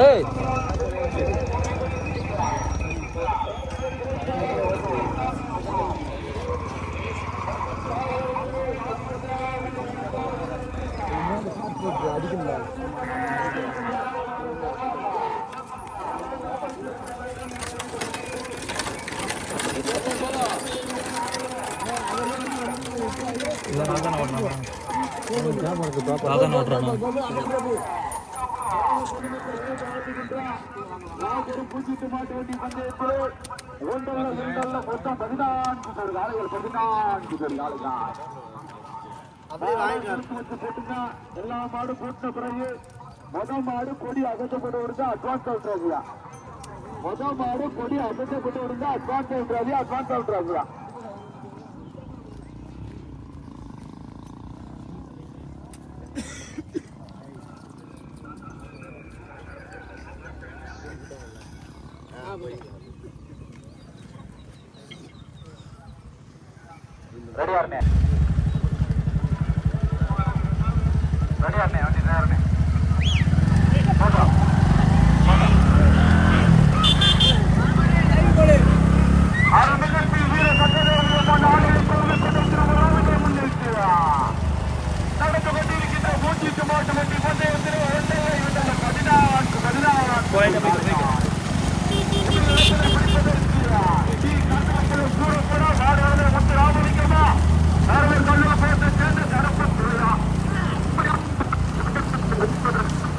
ஏய் அடிக்கல எல்லா மாடு போட்ட பிறகு முதல் மாடு கொடி அகற்றப்பட்டு வருது அட்வான்ஸ் அவுட்ராதியா முதல் மாடு கொடி அகற்றப்பட்டு வருது அட்வான்ஸ் அவுட்ராதியா அட்வான்ஸ் அவுட்ராதியா ரெடியாருமே ரெடியாருமே வண்டி நேரமே நடந்து கொண்டிருக்கின்ற 108 மாட்டு வண்டி பந்தயத்தில்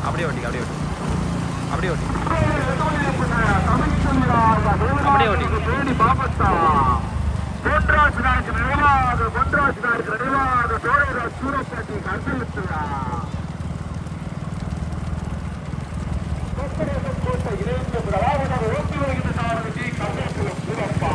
அப்படியே ஓட்டி அப்படியே ஓட்டி அப்படியே ஓட்டி அப்படியே ஓட்டி தேடி பாபத்தா பொன்ராஜ் நாயக்கு நினைவாக பொன்ராஜ் நாயக்கு நினைவாக சோழராஜ் சூரப்பாட்டி கருத்துலா கோட்டை இணைந்த பிரபாவனாக ஓட்டி வருகின்ற சாரதி கருத்துலம் சூரப்பா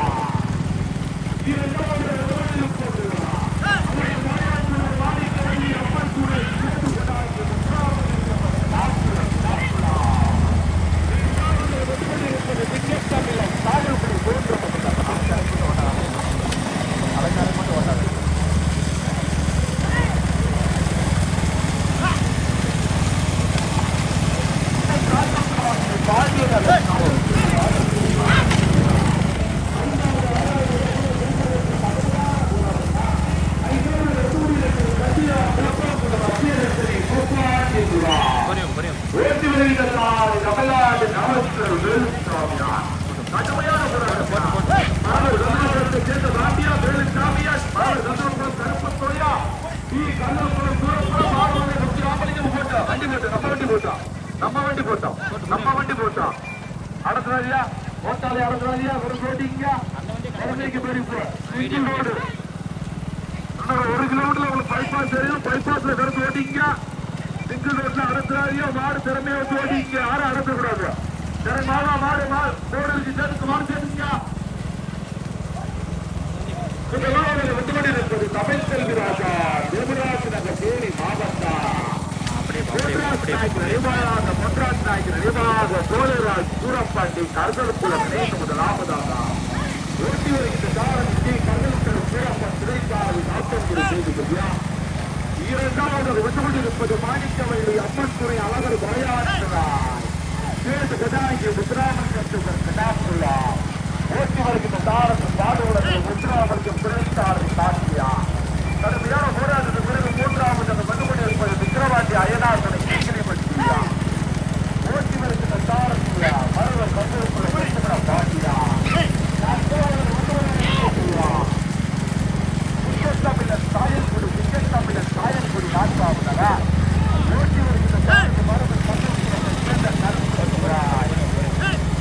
நம்ம வண்டி போட்டோம் அடத்துறாதியா ஓட்டாளி அடத்துறாதியா ஒரு போட்டிங்க ரோடு 1 கிலோமீட்டர்ல உங்களுக்கு பைபாஸ் தெரியும் பைபாஸ்ல வெறும் ஓட்டிங்க சிங்கிள் ரோட்ல அடத்துறாதியா மாடு திறமையா வச்சு ஓட்டிங்க யாரும் அடத்தக்கூடாது திறமாவா மாடு போடுறதுக்கு சேர்த்து மாடு சேர்த்துங்க வெட்டுமணி இருப்பது தமிழ் செல்வி ராஜா தேவராஜ் நகர் தேனி மாவட்டம் பொன்ராஜ் நாயக்கு நினைவாக சோழராஜ் சூரப்பாண்டி கருதலுக்குளம் நேற்று முதலாவதாக ஓட்டி வருகின்ற சாரதி கருதலுக்குளம் சூரப்பன் திரைக்காரதி 40 செய்தியா இரண்டாவது வெட்டுமணியிருப்பது மாணிக்கவள்ளி அம்மன் துறை அழகர் பழையாற்றார் சேது கதாங்கி முத்துராமன் கட்டுவர் கடாப்புள்ளா ஓட்டி வருகின்ற சாரதி பாடுவதற்கு முத்துராமனுக்கு திரைக்காரதி காட்டியா கடுமையான போராட்டத்திற்கு பிறகு 3வது அந்த வெட்டுமணி இருப்பது விக்கிரவாண்டி அயனாசனை கீழ்கிரிப்பட்டியா ஓட்டி வருகின்ற சாரதியா மருவர் கருதலுக்குள்ள பாட்டியா சாயல்குடி விஜயத்தமிழன் சாயல்குடி நான்காவதா ஓட்டி வருகின்ற மருவர்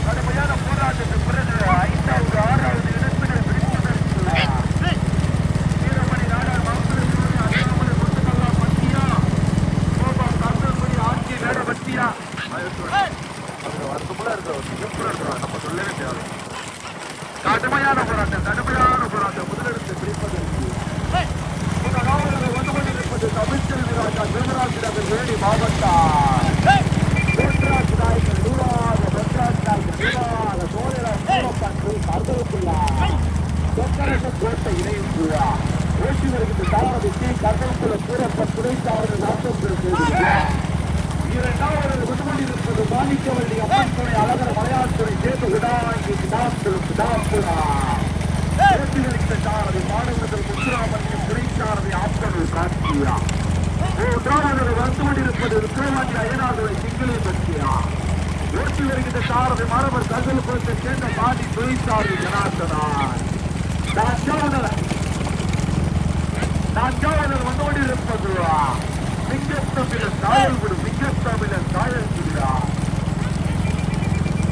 கடுமையான போராட்டத்திற்கு பிறகு 5வது 6வது இடத்தினை வீரமணி நாடார் அண்ணாமலை முத்துக்கல்லா பட்டியா கோபா கருதல்குடி ஆட்சி வேட பட்டியா நம்ம சொல்லவே தேவை கடுமையான போராட்டம் முதலிடத்தை பிடிப்பதற்கு தமிழ்ச்செல்வி ராஜா தேவராஜ் நகர் வேணி மாவட்டம் பொன்ராஜ் நாயக்கர் நிர்வாக பொன்ராஜ் நாயக்கர் நிர்வாக சோழராஜ் சூரப்பாண்டி கருதலுக்குள்ளா சொக்கரச கோட்டை இணையுள்ளா ஓட்டி வருகின்ற சாரதி கருதலுக்குள்ள சூரப்பன் துணைக்காரர்கள் 40 செய்திருக்கிறார் இரண்டாவது கொண்டுகொண்டிருப்பது மாணிக்கவள்ளி அம்மன் துணை அழகர் மலையாளத்துறை சேர்ந்து விடாங்கி விடாப்புரா சாரதி மாணவர்கள் முத்துராமலிங்க துணைச்சாரதி ஆப்கனூர் காட்சியா. மூன்றாவது வந்து கொண்டிருப்பது விக்ரமாண்டி அய்யனார்துறை சிங்களி பற்றியா. ஓட்டி வருகின்ற சாரதி மாணவர் கங்கல்புரத்தை சேர்ந்த பாடி துணைச்சாரதி ஜனார்த்தனார். நான்காவது வந்து கொண்டிருப்பது சிங்கத்தமிழன் சாயல் விடும் சிங்கத்தமிழன் சாயல் விடுறா.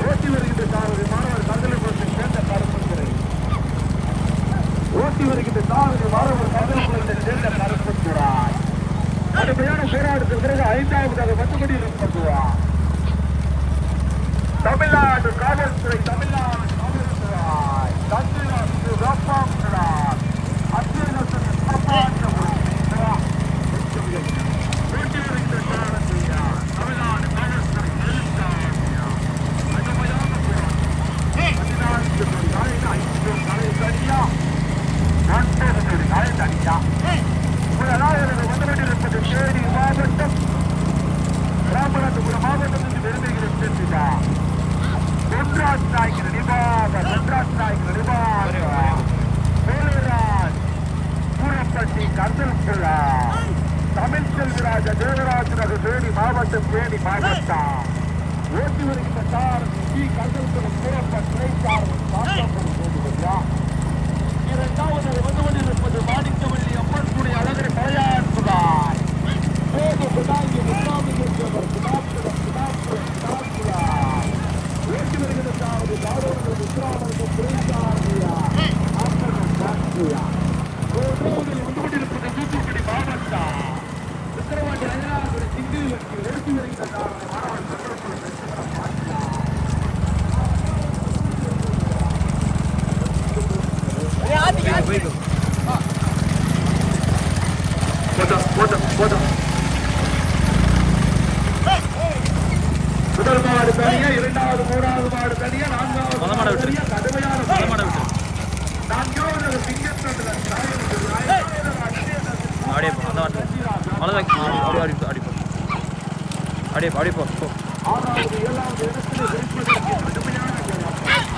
ஓட்டி வருகின்ற சாரதி மாணவர் கங்கல்புரத்தை சேர்ந்த கருப்பத்துறை. ஓட்டி வருகின்ற சாரதி மாணவர் கங்கல்புரத்தை சேர்ந்த கருப்பத்துறாய். கடுமையான போராட்டத்திற்கு பிறகு ஐந்தாவதாக வந்து கொண்டிருப்பதுவா தமிழ்நாடு காவல்துறை. தமிழ்நாடு காவல்துறை தமிழ்நாடு காப்பாற்றுகிறார். ராமநாதபுரம் மாவட்டத்திற்கு பெருமைகளை சேர்த்துட்டார். தொன்றாஸ் நாய்க்கு நிபாக கோலிராஜ் சூரப்பட்டி கந்தல்புரா தமிழ் செல்வராஜ தேவராஜ் நகர் தேனி மாவட்டம் தேனி மாவட்டம். ஓட்டி வருகின்ற சாரதி கந்தல்புரம் சூரப்பட்டை இரண்டாவது வந்து கொண்டிருப்பது மாணிக்கவள்ளி அம்மன் துணை அழகரை மலையாற்றுவார். ஓட்டி வருகின்ற சாரதி காரோடு விக்ராமலிங்க துணைச்சாரதியா வந்து கொண்டிருப்பது தூத்துக்குடி மாவட்டம் விக்கிரவாண்டி அய்யனார்துறை சிங்கிள் வெற்றி. ஓட்டி வருகின்ற சாரதி மாணவர் முதல் மாடு தனியா, இரண்டாவது மூணாவது மாடு தனியா, நான்காவது மாடு தனியா. கடுமையான நான்காவது சிங்கத்தமிழன் ஆறாவது ஏழாவது இடத்துல கடுமையான பேர் முன்னாடி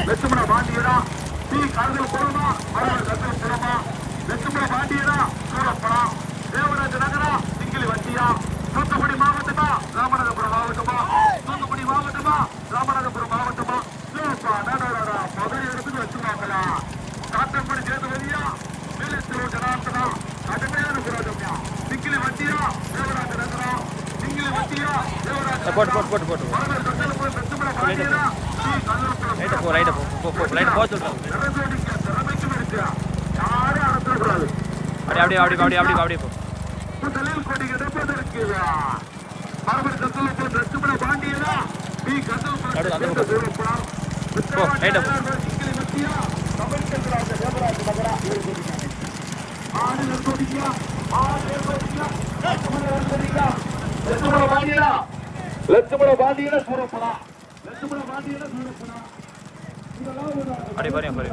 லட்சுமண பாண்டியனா கருதல்புரமா கருதல்புரமா லட்சுமண பாண்டியனா சூரப்படா தேவராஜ நகரா சிங்கிலி வட்டியா. தூத்துக்குடி மாவட்டமா ராமநாதபுரம் மாவட்டமா தூத்துக்குடி மாவட்டமா ராமநாதபுரம் மாவட்டமா பகுதி இடத்துக்கு வச்சுருவாங்களா. காத்தங்குடி சேதுபதியா மேலத்திலோ ஜனார்த்தனா கடுமையான புராஜம்யா. சிங்கிலி வட்டியா தேவராஜ நகரா சிங்கிலி வட்டியா தேவராஜ லட்சுமண பாண்டியனா லட்சுமண பாண்டியனா சூரப்படா லட்சுமண பாண்டியனா சூரப்படா. அடி பாரு பாரு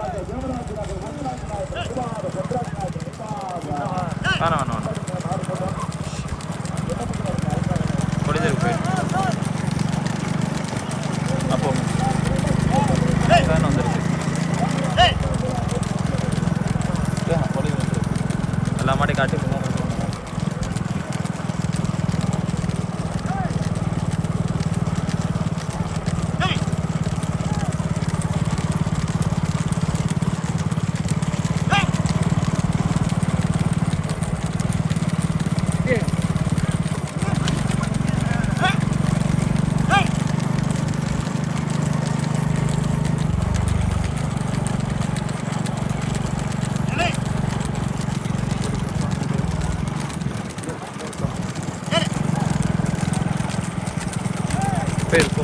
வேணாம் கொடிதல் போய் அப்போ வேணும் வந்துருக்கு எல்லா மாட்டையும் காட்டி பேர் போ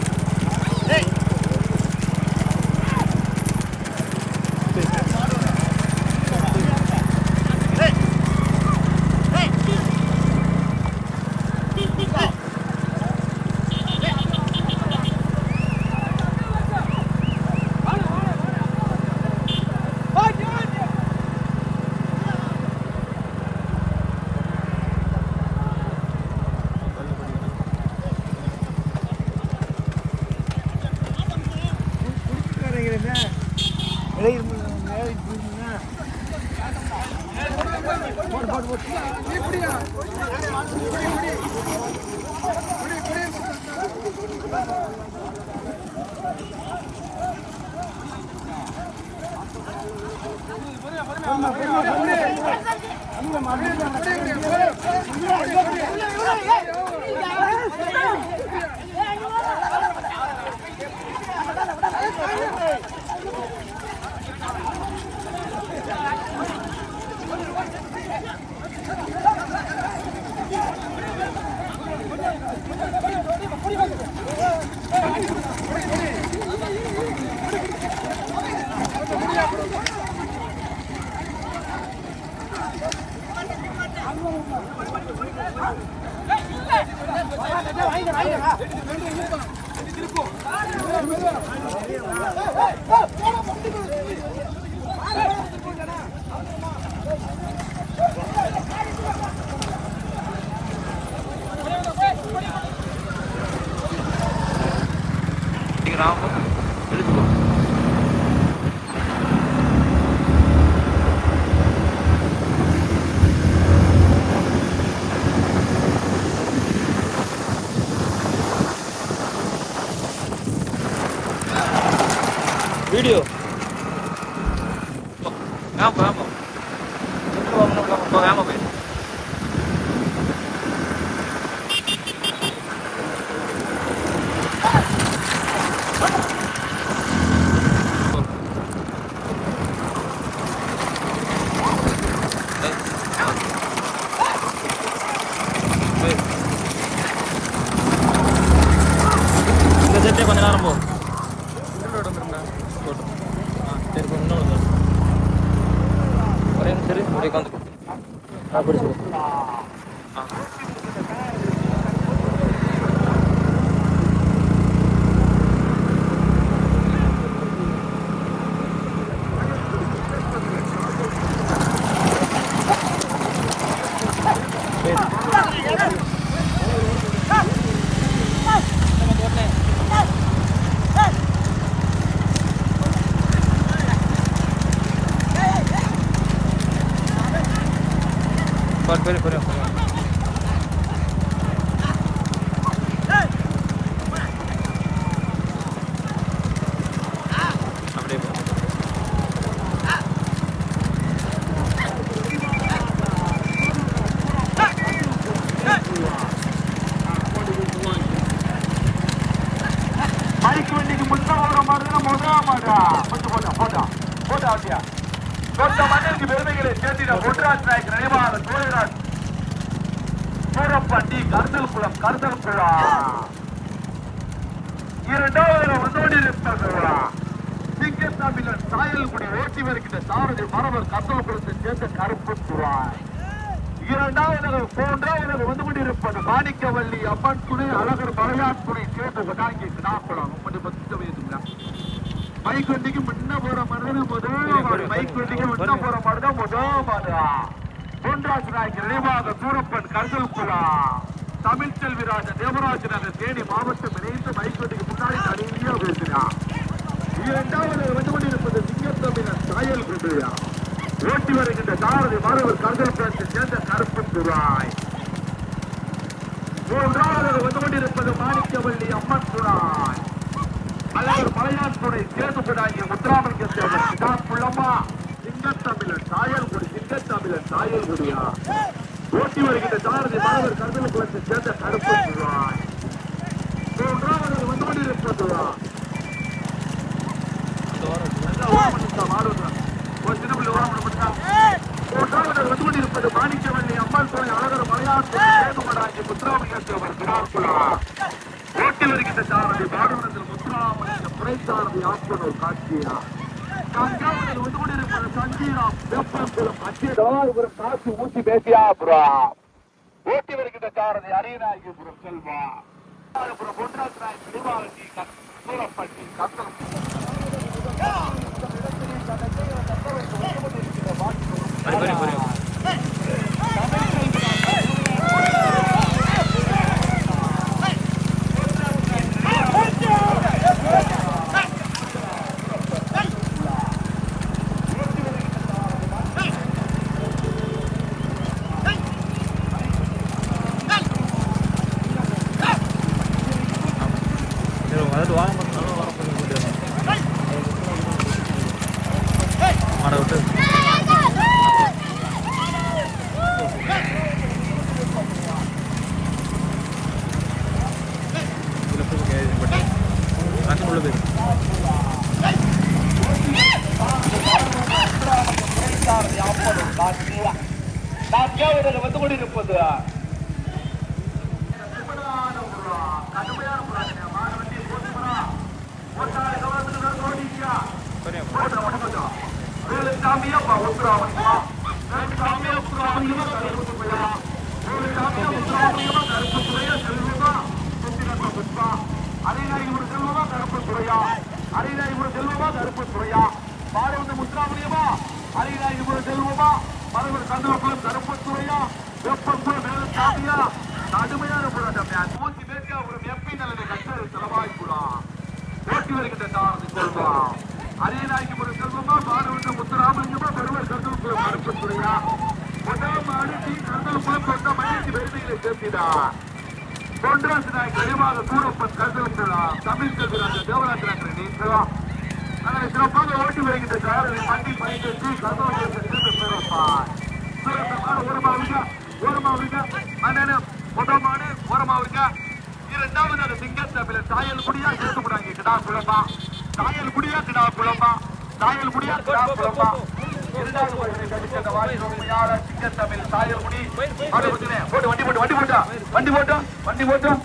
ராம எடுத்துக்கோ வீடியோ ஆமா ஆமா ஆமா போய் இந்த செட்டே கொஞ்ச நேரம் போ சரி கொஞ்சம் ஒரே சரி ஒரே உட்காந்து பிடிச்சி பெரிய பெரிய அப்படியே பைக் வண்டிக்கு முன்ன ஓடுற மாதிரி தான் முதலாம் மாடா கொஞ்சம் போட்டா அப்படியா சொந்த மண்ணிற்கு பெருமைகளை சேர்த்திட பொன்ராஜ் நாயக் நினைவாக சோழராஜ் சூரப்பட்டி கருதல் குளா இரண்டாவது வந்தோடியிருப்பார்களா சிங்கத்தமிழன் சாயல்குடி ஓட்டி வருகின்ற சாரதி மரவர் கருதல் குளத்தை சேர்ந்த கருப்பு துறாய் இரண்டாவது மூன்றாவது வந்து கொண்டிருப்பது மாணிக்கவல்லி அம்மன் துணை அழகர் மலையான் துணை சேர்ந்த கொண்டாங்கி நாக்குளம் பைக் வண்டிக்கு முன்ன போற மாதிரிதான் முதல் பைக் வண்டிக்கு முன்ன போற மாதிரிதான் முதல் மாதா பொன்ராஜ் நாயக் நினைவாக சூரப்பன் கருதல் குளா தமிழ் செல்விராஜன் தேவராஜ் நகர் தேனி மாவட்டம் இணைந்து பைக் வண்டிக்கு முன்னாடி நிறைய பேசினார் இரண்டாவது வந்து கொண்டிருப்பது சிங்கத்தமிழன் சாயல் குடியா ஓட்டி வருகின்ற சாரதி மாணவர் கருதல் குளத்தை சேர்ந்த கருப்பு துறாய் மூன்றாவது வந்து கொண்டிருப்பது மாணிக்கவல்லி அம்மன் துறாய் அழகர் மலையான் துணை சேர்ந்து கொண்டாங்கிய முத்துராமலிங்க தேவர் புள்ளம்மா சிங்கத்தமிழன் சாயல் குடியா ஓட்டி வருகின்ற சாரதி மாணவர் கருதல் குளத்தை சேர்ந்த கருப்பு துறாய் மூன்றாவது வந்து கொண்டிருப்பது மூன்றாவது வந்து கொண்டிருப்பது மாணிக்கவல்லி அம்மாள் துணை அழகர் மலையான் துணை சேர்ந்து கொண்டாங்கிய முத்துராமலிங்க தேவர் ஓட்டி வருகின்ற சாரதி சாரதி பாடுவனத்தில் முத்துராமலிங்க குறைசாரதி ஆப்பனூர் காட்சியா கங்காவதில் வந்து கொண்டிருப்பது சஞ்சீராம் வெப்பம் அச்சிதவாபுரம் காட்சி ஊசி பேசியாபுரம் ஓட்டி வருகின்ற சாரதி அரியநாயகிபுரம் செல்வா பொன்னாய் திருவாரதி சூரப்பட்டி கத்தல் வந்து கொண்டிருப்பது அரியநாயகிபுரம் செல்வமா கருப்புத்துறையா பாரவந்த முத்துராமலியமா அரியநாயகிபுரம் செல்வமா மரபர் கந்தவகுளம் கருப்புத்துறையா வெப்பக்குளம் மேலசாமியா கடுமையான போராட்டம் நூற்றி பேசியாபுரம் எம்பி நிலைமை கட்டளை செலவாய்ப்புடா ஓட்டி வருகின்ற சாரதி சொல்வான் அரியநாயகிபுரம் செல்வமா பாரவந்த முத்துராமலியமா மரபர் கந்தவகுளம் கருப்புத்துறையா முதல் மாடு டி கந்தவகுளம் கொண்ட மகிழ்ச்சி பெருமைகளை சேர்த்திடா பொன்ராசு நாயக் கனிமாக சூரப்பன் கருதலுங்களா தமிழ் செல்வராஜ தேவராஜ் நீங்களா அதனை சிறப்பாக ஓட்டி வருகின்ற சாரதி மண்டி பயன்படுத்தி கருதலுக்கு ஓரமாவுங்க ஓரமாவுங்க இரண்டாவது சிங்கத்தமிழ சாயல் குடியா சேர்த்து போடாங்க கிடா குழம்பா சாயல் குடியா கிடா குழம்பா சாயல் குடியா கிடா குழம்பா சிங்கத்தமிழ் சாயல் குடி போட்டு வண்டி போட்டோம்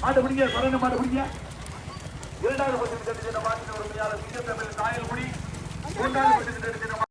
மாட்டை பிடிங்க பரண்டு மாட்டை பிடிங்க இரண்டாவது சிங்கத்தமிழ் சாயல் குடி மூன்றாவது